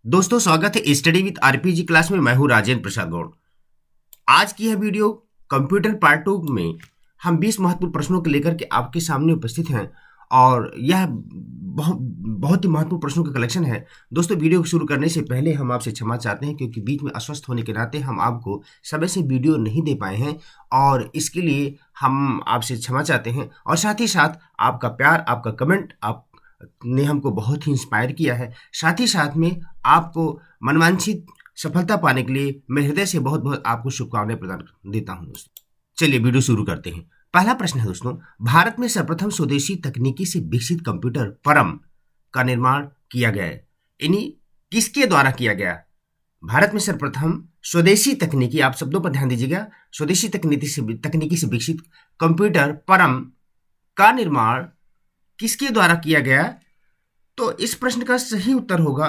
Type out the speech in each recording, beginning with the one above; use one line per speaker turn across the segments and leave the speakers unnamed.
दोस्तों स्वागत है स्टडी विद आरपीजी क्लास में। मैं हूं राजेंद्र प्रसाद गौड़। आज की यह वीडियो कंप्यूटर पार्ट 2 में हम 20 महत्वपूर्ण प्रश्नों को लेकर के आपके सामने उपस्थित हैं और यह बहुत ही महत्वपूर्ण प्रश्नों का कलेक्शन है। दोस्तों वीडियो को शुरू करने से पहले हम आपसे क्षमा चाहते हैं क्योंकि बीच में अस्वस्थ होने के नाते हम आपको समय से वीडियो नहीं दे पाए हैं और इसके लिए हम आपसे क्षमा चाहते हैं। और साथ ही साथ आपका प्यार, आपका कमेंट ने हमको बहुत ही इंस्पायर किया है। साथ ही साथ में आपको मनवांछित सफलता पाने के लिए मैं हृदय से बहुत बहुत आपको शुभकामनाएं प्रदान देता हूं। दोस्तों चलिए वीडियो शुरू करते हैं। पहला प्रश्न है दोस्तों, भारत में सर्वप्रथम स्वदेशी तकनीकी से विकसित कंप्यूटर परम का निर्माण किया गया है, यानी किसके द्वारा किया गया? भारत में सर्वप्रथम स्वदेशी तकनीकी, आप शब्दों पर ध्यान दीजिएगा, स्वदेशी तकनीकी से विकसित कंप्यूटर परम का निर्माण किसके द्वारा किया गया? तो इस प्रश्न का सही उत्तर होगा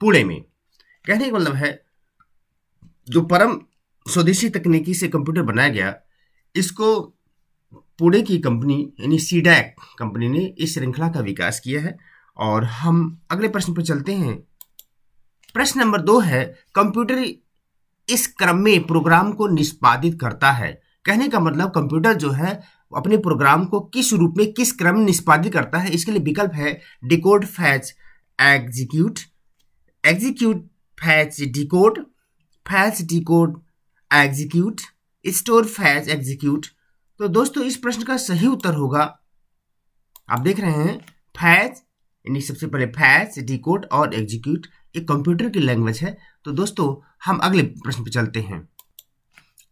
पुणे में। कहने का मतलब है जो परम स्वदेशी तकनीकी से कंप्यूटर बनाया गया, इसको पुणे की कंपनी यानी सीडैक कंपनी ने इस श्रृंखला का विकास किया है। और हम अगले प्रश्न पर चलते हैं। प्रश्न नंबर 2 है, कंप्यूटर इस क्रम में प्रोग्राम को निष्पादित करता है। कहने का मतलब कंप्यूटर जो है अपने प्रोग्राम को किस रूप में, किस क्रम में निष्पादित करता है। इसके लिए विकल्प है decode, fetch, execute, execute, fetch, decode, fetch, decode, execute, store, fetch, execute. तो दोस्तों इस प्रश्न का सही उत्तर होगा, आप देख रहे हैं, फैच, यानी सबसे पहले फैच, डिकोड और एग्जीक्यूट एक कंप्यूटर की लैंग्वेज है। तो दोस्तों हम अगले प्रश्न पर चलते हैं।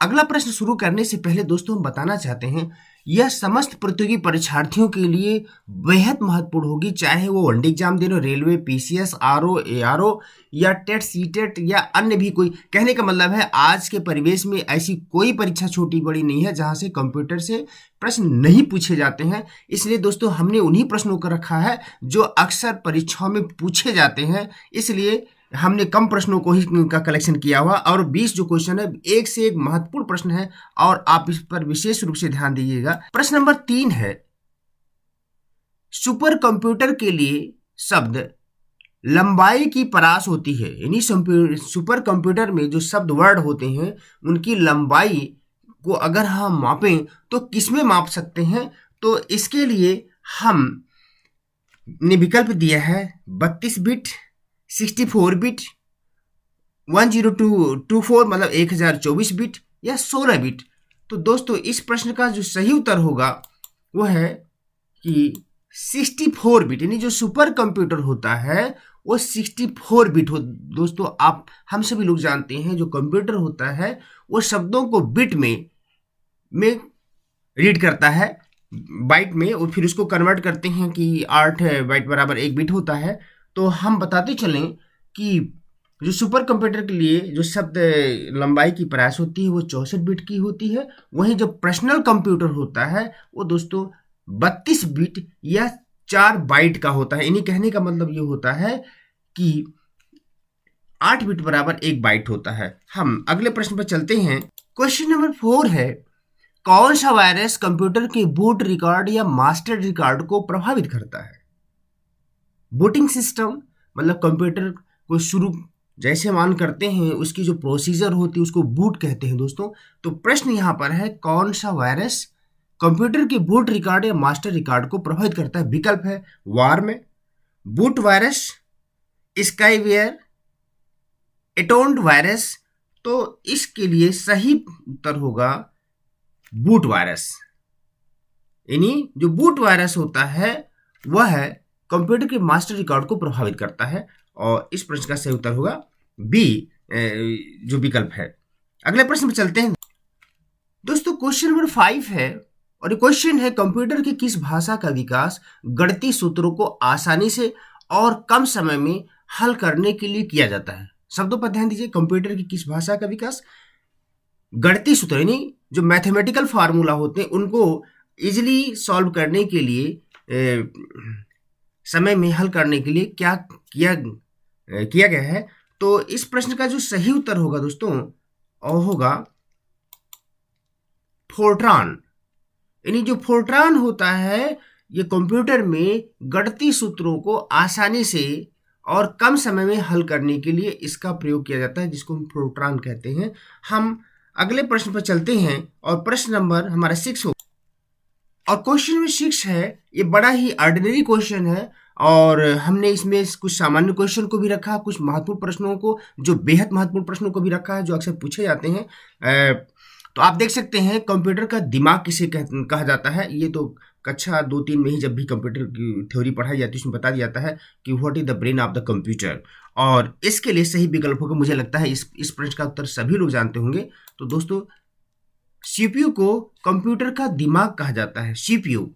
अगला प्रश्न शुरू करने से पहले दोस्तों हम बताना चाहते हैं, यह समस्त प्रतियोगी परीक्षार्थियों के लिए बेहद महत्वपूर्ण होगी, चाहे वो वनडे एग्जाम दे रहे हो, रेलवे, पीसीएस, आरओ, एआरओ या टेट, सीटेट या अन्य भी कोई। कहने का मतलब है आज के परिवेश में ऐसी कोई परीक्षा छोटी बड़ी नहीं है जहां से कंप्यूटर से प्रश्न नहीं पूछे जाते हैं। इसलिए दोस्तों हमने उन्हीं प्रश्नों को रखा है जो अक्सर परीक्षाओं में पूछे जाते हैं, इसलिए हमने कम प्रश्नों को ही का कलेक्शन किया हुआ। और 20 जो क्वेश्चन है एक से एक महत्वपूर्ण प्रश्न है और आप इस पर विशेष रूप से ध्यान दीजिएगा। प्रश्न नंबर 3 है, सुपर कंप्यूटर के लिए शब्द लंबाई की परास होती है, यानी सुपर कंप्यूटर में जो शब्द वर्ड होते हैं उनकी लंबाई को अगर हम मापें तो किसमें माप सकते हैं? तो इसके लिए हम ने विकल्प दिया है 32 बिट, 64 बिट, 10224 मतलब 1024 बिट या 16 बिट। तो दोस्तों इस प्रश्न का जो सही उत्तर होगा वो है कि 64 बिट, यानी जो सुपर कंप्यूटर होता है वो 64 बिट हो। दोस्तों आप हम सभी लोग जानते हैं जो कंप्यूटर होता है वो शब्दों को बिट में रीड करता है, बाइट में, और फिर उसको कन्वर्ट करते हैं कि 8 बाइट बराबर 1 बिट होता है। तो हम बताते चलें कि जो सुपर कंप्यूटर के लिए जो शब्द लंबाई की प्रयास होती है वो 64 बिट की होती है। वहीं जो पर्सनल कंप्यूटर होता है वो दोस्तों 32 बिट या 4 बाइट का होता है। यानी कहने का मतलब ये होता है कि 8 बिट बराबर 1 बाइट होता है। हम अगले प्रश्न पर चलते हैं। क्वेश्चन नंबर 4 है, कौन सा वायरस कंप्यूटर के बूट रिकॉर्ड या मास्टर रिकॉर्ड को प्रभावित करता है? बूटिंग सिस्टम मतलब कंप्यूटर को शुरू जैसे मान करते हैं उसकी जो प्रोसीजर होती है उसको बूट कहते हैं दोस्तों। तो प्रश्न यहां पर है, कौन सा वायरस कंप्यूटर के बूट रिकॉर्ड या मास्टर रिकॉर्ड को प्रभावित करता है? विकल्प है वार्म, बूट वायरस, स्काईवेयर, एटोन्ड वायरस। तो इसके लिए सही उत्तर होगा बूट वायरस, यानी जो बूट वायरस होता है वह है कंप्यूटर के मास्टर रिकॉर्ड को प्रभावित करता है। और इस प्रश्न का सही उत्तर होगा बी, जो विकल्प है। अगले प्रश्न पर चलते हैं दोस्तों। क्वेश्चन नंबर 5 है और क्वेश्चन है, कंप्यूटर की किस भाषा का विकास गणितीय सूत्रों को आसानी से और कम समय में हल करने के लिए किया जाता है? शब्दों पर ध्यान दीजिए, कंप्यूटर की किस भाषा का विकास गणितीय सूत्र यानी जो मैथमेटिकल फार्मूला होते हैं उनको इजिली सॉल्व करने के लिए, समय में हल करने के लिए क्या किया गया है? तो इस प्रश्न का जो सही उत्तर होगा दोस्तों वो होगा फोर्ट्रान, यानी जो फोर्ट्रान होता है ये कंप्यूटर में गणितीय सूत्रों को आसानी से और कम समय में हल करने के लिए इसका प्रयोग किया जाता है, जिसको हम फोर्ट्रान कहते हैं। हम अगले प्रश्न पर चलते हैं और प्रश्न नंबर हमारा 6 हो, और क्वेश्चन नंबर 6 है। ये बड़ा ही ऑर्डिनरी क्वेश्चन है और हमने इसमें कुछ सामान्य क्वेश्चन को भी रखा, कुछ महत्वपूर्ण प्रश्नों को, जो बेहद महत्वपूर्ण प्रश्नों को भी रखा है, जो अक्सर पूछे जाते हैं। तो आप देख सकते हैं कंप्यूटर का दिमाग किसे कहा जाता है। ये तो कक्षा 2-3 में ही जब भी कंप्यूटर की थ्योरी पढ़ाई जाती है उसमें बता दिया जाता है कि what is the brain of the computer, और इसके लिए सही विकल्प होगा। मुझे लगता है इस प्रश्न का उत्तर सभी लोग जानते होंगे। तो दोस्तों, सीपीयू को कंप्यूटर का दिमाग कहा जाता है। सीपीयू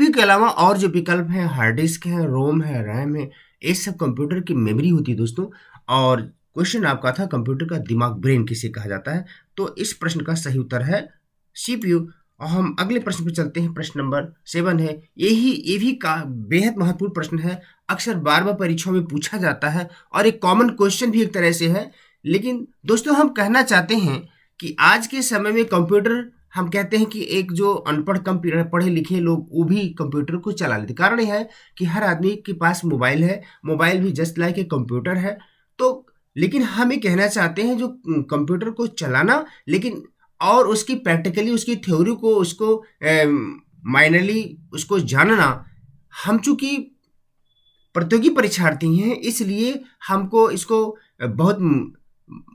के अलावा और जो विकल्प है, हार्ड डिस्क है, रोम है, रैम है, ये सब कंप्यूटर की मेमोरी होती है दोस्तों। और क्वेश्चन आपका था कंप्यूटर का दिमाग, ब्रेन किसे कहा जाता है। तो इस प्रश्न का सही उत्तर है सीपीयू। और हम अगले प्रश्न पर चलते हैं। प्रश्न नंबर 7 है। ये भी का बेहद महत्वपूर्ण प्रश्न है, अक्सर बार बार परीक्षाओं में पूछा जाता है और एक कॉमन क्वेश्चन भी एक तरह से है। लेकिन दोस्तों, हम कहना चाहते हैं कि आज के समय में कंप्यूटर, हम कहते हैं कि एक जो अनपढ़ कम पढ़े लिखे लोग वो भी कंप्यूटर को चला लेते। कारण यह है कि हर आदमी के पास मोबाइल है, मोबाइल भी जस्ट लाइक ए कंप्यूटर है। तो लेकिन हम ये कहना चाहते हैं जो कंप्यूटर को चलाना, लेकिन और उसकी प्रैक्टिकली उसकी थ्योरी को, उसको माइनरली उसको जानना, हम चूंकि प्रतियोगी परीक्षार्थी हैं इसलिए हमको इसको बहुत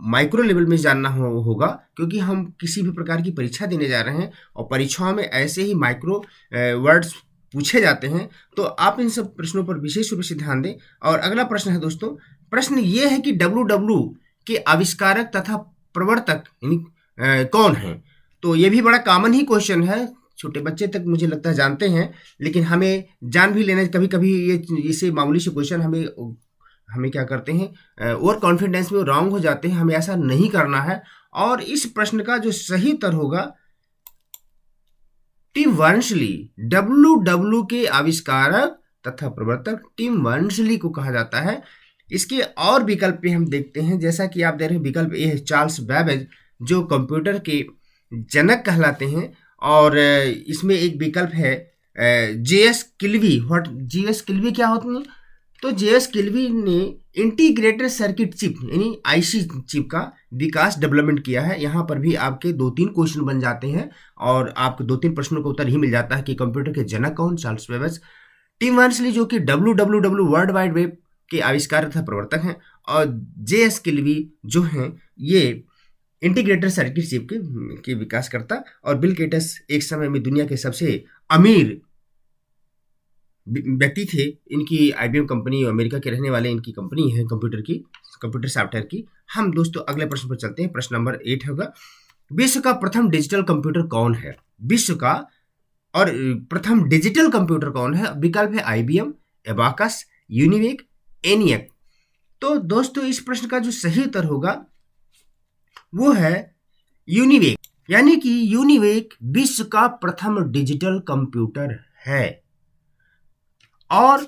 माइक्रो लेवल में जानना होगा, क्योंकि हम किसी भी प्रकार की परीक्षा देने जा रहे हैं और परीक्षाओं में ऐसे ही माइक्रो वर्ड्स पूछे जाते हैं। तो आप इन सब प्रश्नों पर विशेष रूप से ध्यान दें। और अगला प्रश्न है दोस्तों, प्रश्न ये है कि WW के आविष्कारक तथा प्रवर्तक कौन है। तो ये भी बड़ा कॉमन ही क्वेश्चन है, छोटे बच्चे तक मुझे लगता है जानते हैं, लेकिन हमें जान भी लेना। कभी कभी ये इसे मामूली से क्वेश्चन हमें क्या करते हैं, ओवर कॉन्फिडेंस में रॉन्ग हो जाते हैं। हमें ऐसा नहीं करना है। और इस प्रश्न का जो सही उत्तर होगा टिम बर्नर्स-ली। WW के आविष्कारक तथा प्रवर्तक टिम बर्नर्स-ली को कहा जाता है। इसके और विकल्प पे हम देखते हैं, जैसा कि आप देख रहे हैं। विकल्प ए है चार्ल्स बैबेज, जो कंप्यूटर के जनक कहलाते हैं। और इसमें एक विकल्प है JS किल्वी। JS किल्वी क्या होती है? तो JS किल्वी ने इंटीग्रेटेड सर्किट चिप यानी IC चिप का विकास डेवलपमेंट किया है। यहाँ पर भी आपके 2-3 क्वेश्चन बन जाते हैं और आपको 2-3 प्रश्नों का उत्तर ही मिल जाता है कि कंप्यूटर के जनक कौन, चार्ल्स बैबेज। टिम बर्नर्स-ली जो कि WWW वर्ल्ड वाइड वेब के आविष्कार तथा प्रवर्तक हैं, और JS किल्वी जो हैं ये इंटीग्रेटेड सर्किट चिप के विकासकर्ता। और बिल गेट्स एक समय में दुनिया के सबसे अमीर व्यक्ति थे। इनकी IBM कंपनी, अमेरिका के रहने वाले, इनकी कंपनी है कंप्यूटर सॉफ्टवेयर की। हम दोस्तों अगले प्रश्न पर चलते हैं। प्रश्न नंबर 8 होगा, विश्व का प्रथम डिजिटल कंप्यूटर कौन है। विश्व का और प्रथम डिजिटल कंप्यूटर कौन है। विकल्प है IBM, एबाकस, यूनिवेक, एनियक। तो दोस्तों, इस प्रश्न का जो सही उत्तर होगा वो है यूनिवेक, यानी कि यूनिवेक विश्व का प्रथम डिजिटल कंप्यूटर है। और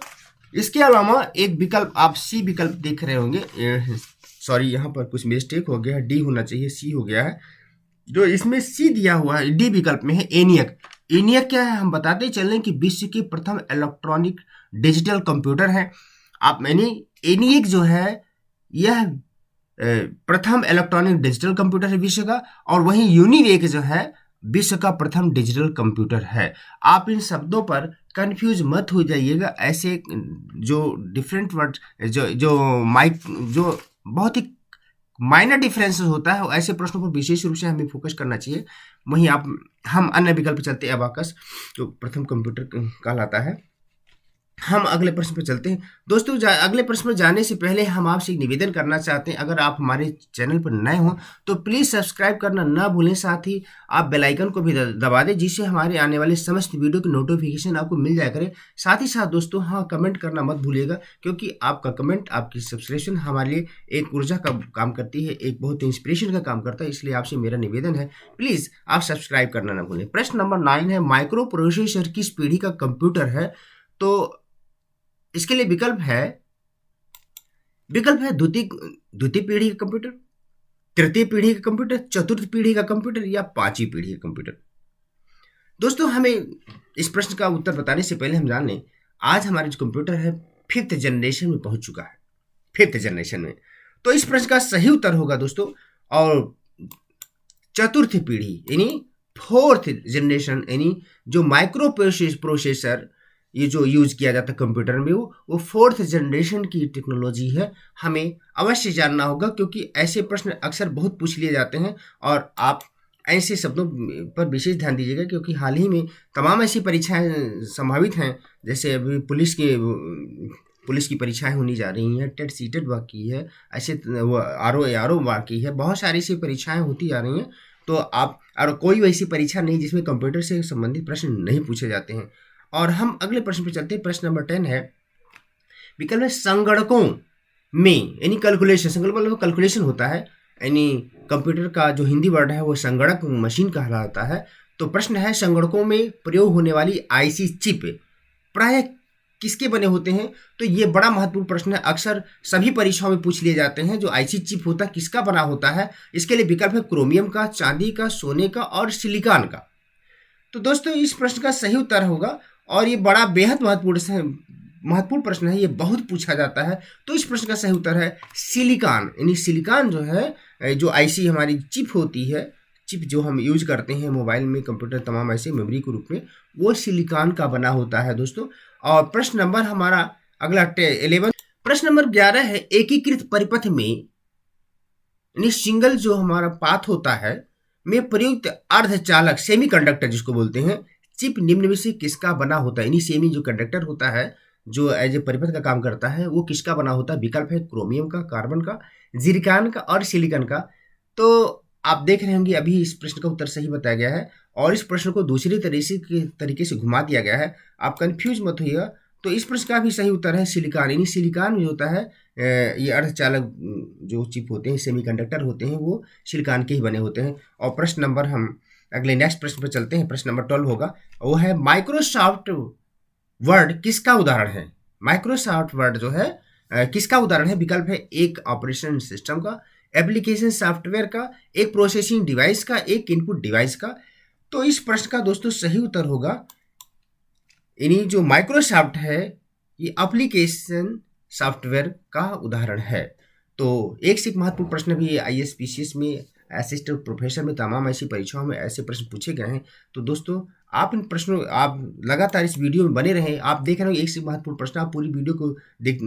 इसके अलावा एक विकल्प आप C विकल्प देख रहे होंगे, सॉरी यहाँ पर कुछ मिस्टेक हो गया है, D होना चाहिए, C हो गया है। जो इसमें C दिया हुआ है D विकल्प में है एनियक। एनियक क्या है, हम बताते चलें कि विश्व की प्रथम इलेक्ट्रॉनिक डिजिटल कंप्यूटर है। आप एनियक जो है यह प्रथम इलेक्ट्रॉनिक डिजिटल कंप्यूटर है विश्व का, और वहीं यूनिवेक जो है विश्व का प्रथम डिजिटल कंप्यूटर है। आप इन शब्दों पर कंफ्यूज मत हो जाइएगा। ऐसे जो डिफरेंट वर्ड जो बहुत ही माइनर डिफरेंस होता है, ऐसे प्रश्नों पर विशेष रूप से हमें फोकस करना चाहिए। वहीं हम अन्य विकल्प चलते हैं। एबाकस जो प्रथम कंप्यूटर कहलाता है। हम अगले प्रश्न पर चलते हैं दोस्तों। अगले प्रश्न पर जाने से पहले हम आपसे एक निवेदन करना चाहते हैं, अगर आप हमारे चैनल पर नए हो तो प्लीज़ सब्सक्राइब करना ना भूलें। साथ ही आप बेल आइकन को भी दबा दें, जिससे हमारे आने वाले समस्त वीडियो की नोटिफिकेशन आपको मिल जाया करे। साथ ही साथ दोस्तों, हाँ, कमेंट करना मत भूलिएगा, क्योंकि आपका कमेंट, आपकी सब्सक्रिप्शन हमारे लिए एक ऊर्जा का काम करती है, एक बहुत इंस्पिरेशन का काम करता है। इसलिए आपसे मेरा निवेदन है, प्लीज़ आप सब्सक्राइब करना ना भूलें। प्रश्न नंबर 9 है, माइक्रो प्रोसेसर किस पीढ़ी का कंप्यूटर है। तो इसके लिए विकल्प है द्वितीय पीढ़ी का कंप्यूटर, तृतीय पीढ़ी का कंप्यूटर, चतुर्थ पीढ़ी का कंप्यूटर या 5वीं पीढ़ी का कंप्यूटर। दोस्तों हमें इस प्रश्न का उत्तर बताने से पहले हम जान लें, आज हमारा जो कंप्यूटर है 5th जनरेशन में पहुंच चुका है, 5th जनरेशन में। तो इस प्रश्न का सही उत्तर होगा दोस्तों, और चतुर्थ पीढ़ी यानी 4th जनरेशन, यानी जो माइक्रो प्रोसेसर ये जो यूज किया जाता है कंप्यूटर में, वो 4th जनरेशन की टेक्नोलॉजी है। हमें अवश्य जानना होगा, क्योंकि ऐसे प्रश्न अक्सर बहुत पूछ लिए जाते हैं, और आप ऐसे शब्दों पर विशेष ध्यान दीजिएगा, क्योंकि हाल ही में तमाम ऐसी परीक्षाएं संभावित हैं। जैसे अभी पुलिस की परीक्षाएं होने जा रही हैं, टेट सीटेट बाकी है, ऐसे आरओ बाकी है, बहुत सारी ऐसी परीक्षाएं होती जा रही हैं। तो आप, और कोई वैसी परीक्षा नहीं जिसमें कंप्यूटर से संबंधित प्रश्न नहीं पूछे जाते हैं। और हम अगले प्रश्न पर चलते हैं। प्रश्न नंबर 10 है, विकल्प में संगणकों में, यानी कैलकुलेशन, संगणक मतलब कैलकुलेशन होता है, यानी कंप्यूटर का जो हिंदी वर्ड है वो संगणक मशीन कहलाता है। तो प्रश्न है, संगणकों में प्रयोग होने वाली आईसी चिप प्राय किसके बने होते हैं? तो ये बड़ा महत्वपूर्ण प्रश्न है, अक्सर सभी परीक्षाओं में पूछ लिए जाते हैं। जो आईसी चिप होता है किसका बना होता है? इसके लिए विकल्प है क्रोमियम का, चांदी का, सोने का और सिलिकॉन का। तो दोस्तों इस प्रश्न का सही उत्तर होगा, और ये बड़ा बेहद महत्वपूर्ण प्रश्न है, ये बहुत पूछा जाता है। तो इस प्रश्न का सही उत्तर है सिलिकॉन, यानी सिलिकॉन जो है, जो आईसी हमारी चिप होती है, चिप जो हम यूज करते हैं मोबाइल में, कंप्यूटर, तमाम ऐसे मेमोरी के रूप में, वो सिलिकॉन का बना होता है दोस्तों। और प्रश्न नंबर हमारा अगला 11, प्रश्न नंबर 11 है, एकीकृत परिपथ में, यानी सिंगल जो हमारा पाथ होता है में प्रयुक्त अर्धचालक सेमीकंडक्टर जिसको बोलते हैं, चिप निम्न में से किसका बना होता है? यानी सेमी जो कंडक्टर होता है, जो एज ए परिपथ का काम करता है, वो किसका बना होता है? विकल्प है क्रोमियम का, कार्बन का, जिरकॉन का और सिलिकॉन का। तो आप देख रहे होंगे अभी इस प्रश्न का उत्तर सही बताया गया है, और इस प्रश्न को दूसरी तरीके से घुमा दिया गया है। आप कंफ्यूज मत होइएगा। तो इस प्रश्न का भी सही उत्तर है सिलिकॉन, यानी सिलिकॉन जो होता है, ये अर्धचालक जो चिप होते हैं, सेमीकंडक्टर होते हैं, वो सिलिकॉन के ही बने होते हैं। और प्रश्न नंबर, हम अगले नेक्स्ट प्रश्न पर चलते हैं। प्रश्न नंबर 12 होगा, वो है माइक्रोसॉफ्ट वर्ड किसका उदाहरण है? माइक्रोसॉफ्ट वर्ड जो है किसका उदाहरण है? विकल्प है एक ऑपरेशन सिस्टम का, एप्लीकेशन सॉफ्टवेयर का, एक प्रोसेसिंग डिवाइस का, एक इनपुट डिवाइस का। तो इस प्रश्न का दोस्तों सही उत्तर होगा, यानी जो माइक्रोसॉफ्ट है ये एप्लीकेशन सॉफ्टवेयर का उदाहरण है। तो एक से एक महत्वपूर्ण प्रश्न भी आईएएस पीसीएस में, असिस्टेंट प्रोफेसर में, तमाम ऐसी परीक्षाओं में ऐसे प्रश्न पूछे गए हैं। तो दोस्तों आप इन प्रश्नों, आप लगातार इस वीडियो में बने रहें। आप देख रहे हो एक से महत्वपूर्ण प्रश्न, आप पूरी वीडियो को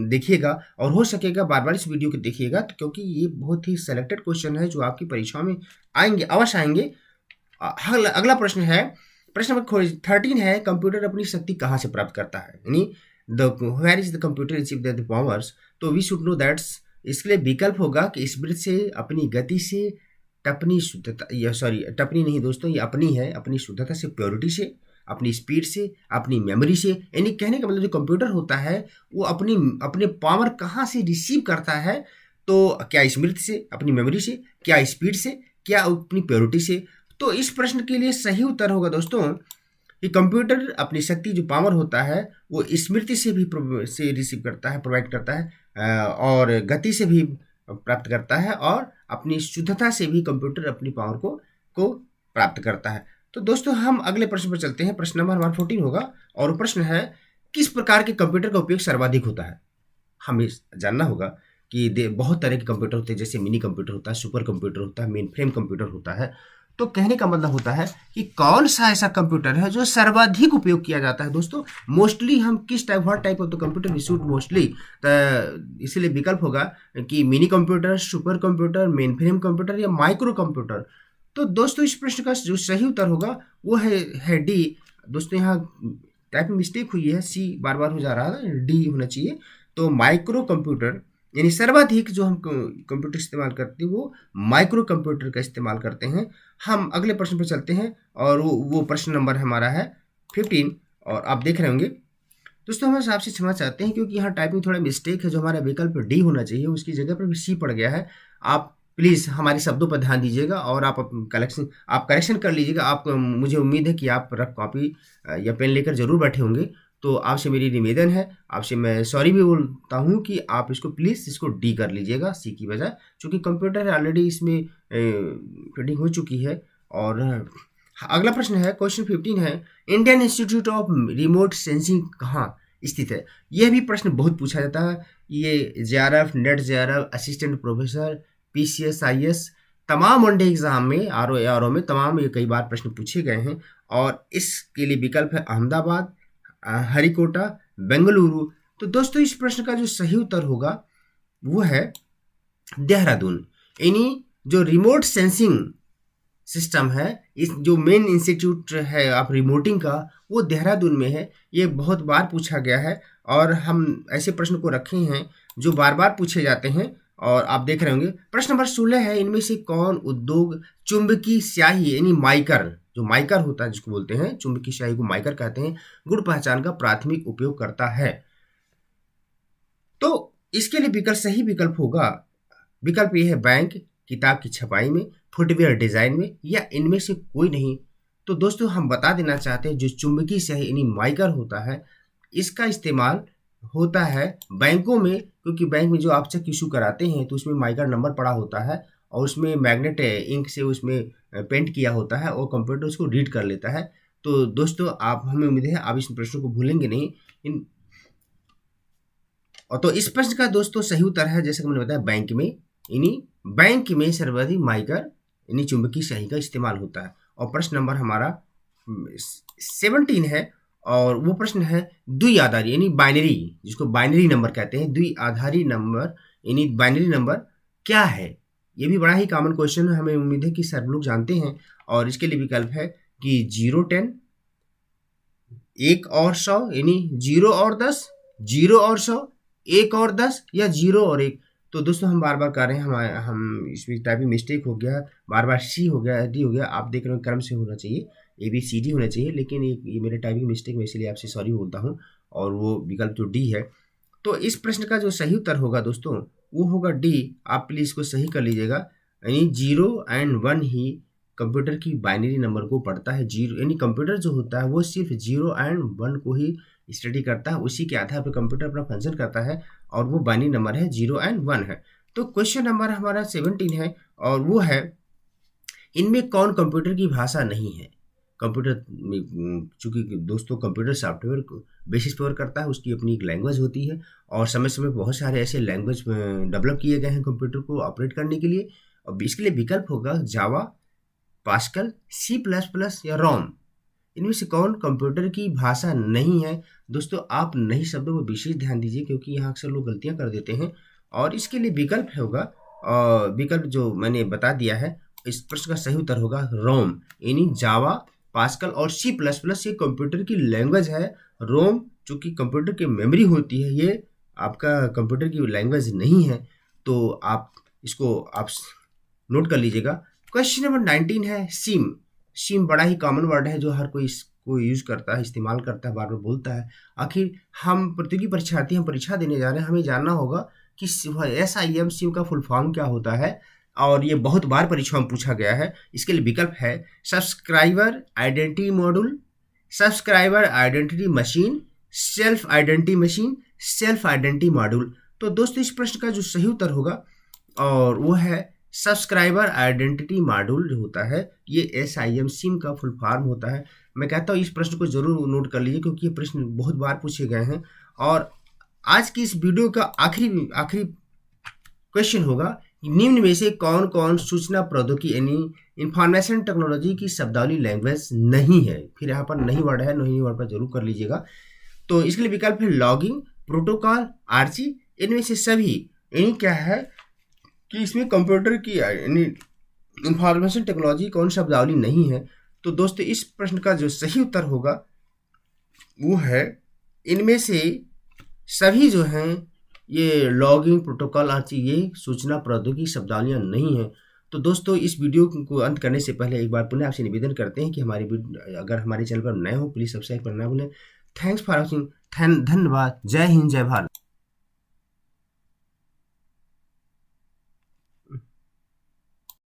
देखिएगा, और हो सकेगा बार बार इस वीडियो को देखिएगा, तो क्योंकि ये बहुत ही सेलेक्टेड क्वेश्चन है जो आपकी परीक्षाओं में आएंगे, अवश्य आएंगे। अगला प्रश्न है, प्रश्न नंबर 13 है, कंप्यूटर अपनी शक्ति कहाँ से प्राप्त करता है? यानी where is the computer receive the powers? तो वी शुड नो दैट्स, इसके लिए विकल्प होगा कि स्मृति से, अपनी गति से, टपनी शुद्धता, या सॉरी टपनी नहीं दोस्तों, ये अपनी है, अपनी शुद्धता से, प्योरिटी से, अपनी स्पीड से, अपनी मेमोरी से। यानी कहने का मतलब जो कंप्यूटर होता है वो अपने पावर कहाँ से रिसीव करता है? तो क्या स्मृति से, अपनी मेमोरी से, क्या स्पीड से, क्या अपनी प्योरिटी से? तो इस प्रश्न के लिए सही उत्तर होगा दोस्तों कि कंप्यूटर अपनी शक्ति, जो पावर होता है, वो स्मृति से भी रिसीव करता है, प्रोवाइड करता है, और गति से भी प्राप्त करता है, और अपनी शुद्धता से भी कंप्यूटर अपनी पावर को प्राप्त करता है। तो दोस्तों हम अगले प्रश्न पर चलते हैं। प्रश्न नंबर हमारा 14 होगा, और प्रश्न है, किस प्रकार के कंप्यूटर का उपयोग सर्वाधिक होता है? हमें जानना होगा कि बहुत तरह के कंप्यूटर होते हैं, जैसे मिनी कंप्यूटर होता है, सुपर कंप्यूटर होता है, मेन फ्रेम कंप्यूटर होता है। तो कहने का मतलब होता है कि कौन सा ऐसा कंप्यूटर है जो सर्वाधिक उपयोग किया जाता है? दोस्तों मोस्टली हम किस type, what type of the computer we should mostly, इसलिए विकल्प होगा कि mini computer, super computer, main frame computer, या माइक्रो कंप्यूटर। तो दोस्तों इस प्रश्न का जो सही उत्तर होगा वो है डी। दोस्तों यहाँ टाइप में मिस्टेक हुई है, सी बार बार हो जा रहा है, डी होना चाहिए। तो माइक्रो कंप्यूटर, यानी सर्वाधिक जो हम कंप्यूटर इस्तेमाल करते हैं वो माइक्रो कंप्यूटर का इस्तेमाल करते हैं। हम अगले प्रश्न पर चलते हैं, और वो प्रश्न नंबर हमारा है 15, और आप देख रहे होंगे। दोस्तों हम आपसे क्षमा चाहते हैं क्योंकि यहाँ टाइपिंग थोड़ा मिस्टेक है, जो हमारा विकल्प डी होना चाहिए उसकी जगह पर सी पड़ गया है। आप प्लीज़ हमारे शब्दों पर ध्यान दीजिएगा, और आप करेक्शन कर लीजिएगा। आप, मुझे उम्मीद है कि आप रफ कॉपी या पेन लेकर जरूर बैठे होंगे। तो आपसे मेरी निवेदन है, आपसे मैं सॉरी भी बोलता हूँ कि आप इसको प्लीज़ इसको डी कर लीजिएगा सी की बजाय, क्योंकि कंप्यूटर ऑलरेडी इसमें फिटिंग हो चुकी है। और अगला प्रश्न है, क्वेश्चन 15 है, Indian institute of remote sensing कहाँ स्थित है? यह भी प्रश्न बहुत पूछा जाता है। ये JRF, net JRF, assistant professor, PCS, IAS, तमाम वनडे एग्जाम में, आरओ में तमाम ये कई बार प्रश्न पूछे गए हैं। और इसके लिए विकल्प है अहमदाबाद, हरिकोटा, बेंगलुरु। तो दोस्तों इस प्रश्न का जो सही उत्तर होगा वो है देहरादून। यानी जो रिमोट सेंसिंग सिस्टम है, इस जो मेन इंस्टीट्यूट है आप रिमोटिंग का, वो देहरादून में है। ये बहुत बार पूछा गया है और हम ऐसे प्रश्न को रखे हैं जो बार बार पूछे जाते हैं और आप देख रहे होंगे। प्रश्न नंबर 16 है, इनमें से कौन उद्योग चुंबकीय स्याही यानी माइकर, जो माइकर होता है जिसको बोलते हैं चुंबकीय स्याही को माइकर कहते हैं, गुण पहचान का प्राथमिक उपयोग करता है? तो इसके लिए विकल्प सही विकल्प होगा, विकल्प ये है बैंक, किताब की छपाई में, फुटवेयर डिजाइन में, या इनमें से कोई नहीं। तो दोस्तों हम बता देना चाहते हैं जो चुंबकीय स्याही यानी माइकर होता है, इसका इस्तेमाल होता है बैंकों में, क्योंकि बैंक में जो आप चेक इशू कराते हैं तो उसमें माइकर नंबर पड़ा होता है और उसमें मैग्नेट इंक से उसमें पेंट किया होता है और कंप्यूटर उसको रीड कर लेता है। तो दोस्तों आप, हमें उम्मीद है आप इस प्रश्न को भूलेंगे नहीं। और तो इस प्रश्न का दोस्तों सही उत्तर है, जैसे कि मैंने बताया, बैंक में, यानी बैंक में सर्वाधिक माइकर यानी चुंबकीय स्याही का इस्तेमाल होता है। और प्रश्न नंबर हमारा 17 है और वो प्रश्न है द्विआधारी यानी बाइनरी, जिसको बाइनरी नंबर कहते हैं, द्विआधारी नंबर यानी बाइनरी नंबर क्या है? ये भी बड़ा ही कॉमन क्वेश्चन है, हमें उम्मीद है कि सब लोग जानते हैं। और इसके लिए विकल्प है कि 0 10, 1 और 100 यानी 0 और 10, 0 और 100, 1 और 10, या 0 और 1। तो दोस्तों हम बार बार कर रहे हैं, हम इसमें टाइपिंग मिस्टेक हो गया, बार बार सी हो गया, डी हो गया। आप देख रहे हो क्रम से होना चाहिए, ABCD होना चाहिए, लेकिन ये मेरे टाइपिंग मिस्टेक में, इसलिए आपसे सॉरी बोलता हूँ। और वो विकल्प जो डी है, तो इस प्रश्न का जो सही उत्तर होगा दोस्तों वो होगा डी। आप प्लीज़ इसको सही कर लीजिएगा, यानी 0 और 1 ही कंप्यूटर की बाइनरी नंबर को पढ़ता है। 0 यानी कंप्यूटर जो होता है वो सिर्फ 0 और 1 को ही स्टडी करता है, उसी के आधार पर कंप्यूटर अपना फंक्शन करता है और वो बाइनरी नंबर है 0 और 1 है। तो क्वेश्चन नंबर हमारा 17 है और वो है, इनमें कौन कंप्यूटर की भाषा नहीं है? कंप्यूटर में चूंकि दोस्तों कंप्यूटर सॉफ्टवेयर को बेसिस पर करता है, उसकी अपनी एक लैंग्वेज होती है और समय समय बहुत सारे ऐसे लैंग्वेज डेवलप किए गए हैं कंप्यूटर को ऑपरेट करने के लिए। और इसके लिए विकल्प होगा जावा, पास्कल, C++ या रोम। इनमें से कौन कंप्यूटर की भाषा नहीं है? दोस्तों आप नहीं शब्दों पर विशेष ध्यान दीजिए, क्योंकि यहाँ अक्सर लोग गलतियाँ कर देते हैं। और इसके लिए विकल्प होगा, विकल्प जो मैंने बता दिया है, इस प्रश्न का सही उत्तर होगा रोम, यानी जावा, पास्कल और C++ ये कंप्यूटर की लैंग्वेज है। रोम जो कि कंप्यूटर की मेमोरी होती है, ये आपका कंप्यूटर की लैंग्वेज नहीं है। तो आप इसको आप नोट कर लीजिएगा। क्वेश्चन नंबर 19 है सिम। सिम बड़ा ही कॉमन वर्ड है जो हर कोई इसको यूज करता है, इस्तेमाल करता है, बार बार बोलता है। आखिर हम प्रतियोगी परीक्षार्थी, हम परीक्षा देने जा रहे हैं, हमें जानना होगा कि SIM सिम का फुल फॉर्म क्या होता है, और ये बहुत बार परीक्षा में पूछा गया है। इसके लिए विकल्प है subscriber identity module, subscriber identity machine, self identity machine, self identity module. तो दोस्तों इस प्रश्न का जो सही उत्तर होगा और वो है सब्सक्राइबर आइडेंटिटी मॉड्यूल जो होता है, ये SIM सिम का फुल फॉर्म होता है। मैं कहता हूँ इस प्रश्न को जरूर नोट कर लीजिए, क्योंकि ये प्रश्न बहुत बार पूछे गए हैं। और आज की इस वीडियो का आखिरी क्वेश्चन होगा, निम्न में से कौन कौन सूचना प्रौद्योगिकी यानी इंफॉर्मेशन टेक्नोलॉजी की शब्दावली लैंग्वेज नहीं है? फिर यहाँ पर नहीं वर्ड है, नहीं वर्ड पर जरूर कर लीजिएगा। तो इसके लिए विकल्प है लॉगिंग, प्रोटोकॉल, आरसी। इनमें से सभी यानी क्या है कि इसमें कंप्यूटर की यानी इंफॉर्मेशन टेक्नोलॉजी कौन शब्दावली नहीं है? तो दोस्तों इस प्रश्न का जो सही उत्तर होगा वो है, इनमें से सभी जो हैं ये लॉगिंग, प्रोटोकॉल, आरसी, ये सूचना प्रौद्योगिकी शब्दावलियाँ नहीं हैं। तो दोस्तों इस वीडियो को अंत करने से पहले एक बार पुनः आपसे निवेदन करते हैं कि अगर हमारे चैनल पर नए हो प्लीज़ सब्सक्राइब करना भूलें। थैंक्स फॉर वॉचिंग, धन्यवाद। जय हिंद, जय भारत।